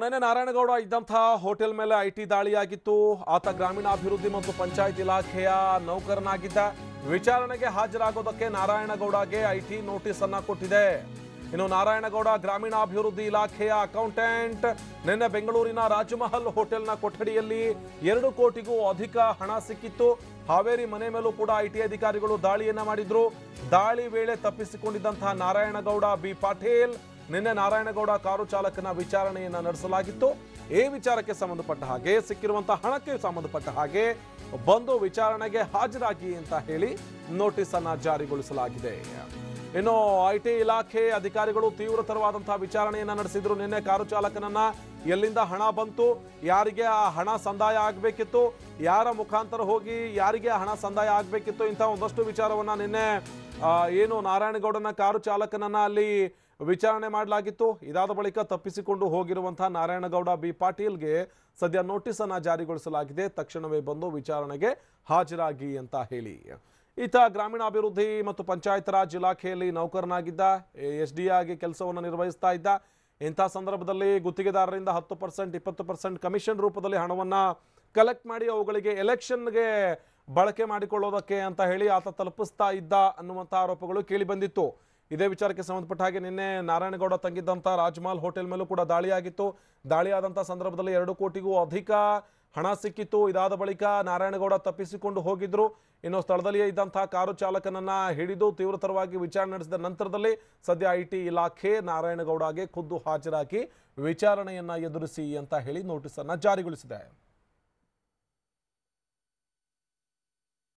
ನೆನ್ನೆ ನಾರಾಯಣಗೌಡ ಇದ್ದಂತಹ ಹೋಟೆಲ್ ಮೇಲೆ ಐಟಿ ದಾಳಿಯಾಗಿತ್ತು. ಆತ ಗ್ರಾಮೀಣಾಭಿವೃದ್ಧಿ ಮತ್ತು ಪಂಚಾಯತ್ ಇಲಾಖೆಯ ನೌಕರನಾಗಿದ್ದ. ವಿಚಾರಣೆಗೆ ಹಾಜರಾಗೋದಕ್ಕೆ ನಾರಾಯಣಗೌಡಗೆ ಐಟಿ ನೋಟಿಸ್ ಅನ್ನ ಕೊಟ್ಟಿದೆ. ಇನ್ನು ನಾರಾಯಣಗೌಡ ಗ್ರಾಮೀಣಾಭಿವೃದ್ಧಿ ಇಲಾಖೆಯ ಅಕೌಂಟೆಂಟ್. ನಿನ್ನೆ ಬೆಂಗಳೂರಿನ ರಾಜಮಹಲ್ ಹೋಟೆಲ್ನ ಕೊಠಡಿಯಲ್ಲಿ 2 ಕೋಟಿಗೂ ಅಧಿಕ ಹಣ ಸಿಕ್ಕಿತ್ತು. ಹಾವೇರಿ ಮನೆ ಮೇಲೂ ಕೂಡ ಐಟಿ ಅಧಿಕಾರಿಗಳು ದಾಳಿಯನ್ನ ಮಾಡಿದ್ರು. ದಾಳಿ ವೇಳೆ ತಪ್ಪಿಸಿಕೊಂಡಿದ್ದಂತಹ ನಾರಾಯಣಗೌಡ ಬಿ ಪಾಟೀಲ್ ನಿನ್ನೆ ನಾರಾಯಣಗೌಡ ಕಾರು ಚಾಲಕನ ವಿಚಾರಣೆಯನ್ನ ನಡೆಸಲಾಗಿತ್ತು. ಈ ವಿಚಾರಕ್ಕೆ ಸಂಬಂಧಪಟ್ಟ ಹಾಗೆ ಸಿಕ್ಕಿರುವಂತಹ ಹಣಕ್ಕೆ ಸಂಬಂಧಪಟ್ಟ ಹಾಗೆ ಬಂದು ವಿಚಾರಣೆಗೆ ಹಾಜರಾಗಿ ಅಂತ ಹೇಳಿ ನೋಟಿಸ್ ಅನ್ನ ಜಾರಿಗೊಳಿಸಲಾಗಿದೆ. ಇನ್ನು ಐಟಿ ಇಲಾಖೆ ಅಧಿಕಾರಿಗಳು ತೀವ್ರತರವಾದಂತಹ ವಿಚಾರಣೆಯನ್ನ ನಡೆಸಿದ್ರು. ನಿನ್ನೆ ಕಾರು ಚಾಲಕನನ್ನ ಎಲ್ಲಿಂದ ಹಣ ಬಂತು, ಯಾರಿಗೆ ಆ ಹಣ ಸಂದಾಯ ಆಗಬೇಕಿತ್ತು, ಯಾರ ಮುಖಾಂತರ ಹೋಗಿ ಯಾರಿಗೆ ಹಣ ಸಂದಾಯ ಆಗಬೇಕಿತ್ತು, ಇಂಥ ಒಂದಷ್ಟು ವಿಚಾರವನ್ನ ನಿನ್ನೆ ಏನು ನಾರಾಯಣಗೌಡನ ಕಾರು ಚಾಲಕನನ್ನ ಅಲ್ಲಿ ವಿಚಾರಣೆ ಮಾಡಲಾಗಿತ್ತು. ಇದಾದ ಬಳಿಕ ತಪ್ಪಿಸಿಕೊಂಡು ಹೋಗಿರುವಂತಹ ನಾರಾಯಣಗೌಡ ಬಿ ಪಾಟೀಲ್ಗೆ ಸದ್ಯ ನೋಟಿಸ್ ಅನ್ನ ಜಾರಿಗೊಳಿಸಲಾಗಿದೆ. ತಕ್ಷಣವೇ ಬಂದು ವಿಚಾರಣೆಗೆ ಹಾಜರಾಗಿ ಅಂತ ಹೇಳಿ. ಈತ ಗ್ರಾಮೀಣಾಭಿವೃದ್ಧಿ ಮತ್ತು ಪಂಚಾಯತ್ ರಾಜ್ ಇಲಾಖೆಯಲ್ಲಿ ನೌಕರನಾಗಿದ್ದ. SDA ಆಗಿ ಕೆಲಸವನ್ನು ನಿರ್ವಹಿಸ್ತಾ ಇದ್ದ. ಇಂಥ ಸಂದರ್ಭದಲ್ಲಿ ಗುತ್ತಿಗೆದಾರರಿಂದ 10%, 20% ಕಮಿಷನ್ ರೂಪದಲ್ಲಿ ಹಣವನ್ನ ಕಲೆಕ್ಟ್ ಮಾಡಿ ಅವುಗಳಿಗೆ ಎಲೆಕ್ಷನ್ಗೆ ಬಳಕೆ ಮಾಡಿಕೊಳ್ಳೋದಕ್ಕೆ ಅಂತ ಹೇಳಿ ಆತ ತಲುಪಿಸ್ತಾ ಇದ್ದ ಅನ್ನುವಂಥ ಆರೋಪಗಳು ಕೇಳಿ ಬಂದಿತ್ತು. ಇದೇ ವಿಚಾರಕ್ಕೆ ಸಂಬಂಧಪಟ್ಟ ಹಾಗೆ ನಿನ್ನೆ ನಾರಾಯಣಗೌಡ ತಂಗಿದ್ದಂಥ ರಾಜಮಹಲ್ ಹೋಟೆಲ್ ಮೇಲೂ ಕೂಡ ದಾಳಿಯಾಗಿತ್ತು. ದಾಳಿಯಾದಂಥ ಸಂದರ್ಭದಲ್ಲಿ 2 ಕೋಟಿಗೂ ಅಧಿಕ ಹಣ ಸಿಕ್ಕಿತ್ತು. ಇದಾದ ಬಳಿಕ ನಾರಾಯಣಗೌಡ ತಪ್ಪಿಸಿಕೊಂಡು ಹೋಗಿದ್ರು. ಇನ್ನು ಸ್ಥಳದಲ್ಲಿಯೇ ಇದ್ದಂತಹ ಕಾರು ಚಾಲಕನನ್ನ ಹಿಡಿದು ತೀವ್ರತರವಾಗಿ ವಿಚಾರಣೆ ನಡೆಸಿದ ನಂತರದಲ್ಲಿ ಸದ್ಯ ಐಟಿ ಇಲಾಖೆ ನಾರಾಯಣಗೌಡಗೆ ಖುದ್ದು ಹಾಜರಾಗಿ ವಿಚಾರಣೆಯನ್ನ ಎದುರಿಸಿ ಅಂತ ಹೇಳಿ ನೋಟಿಸ್ ಅನ್ನ ಜಾರಿಗೊಳಿಸಿದೆ.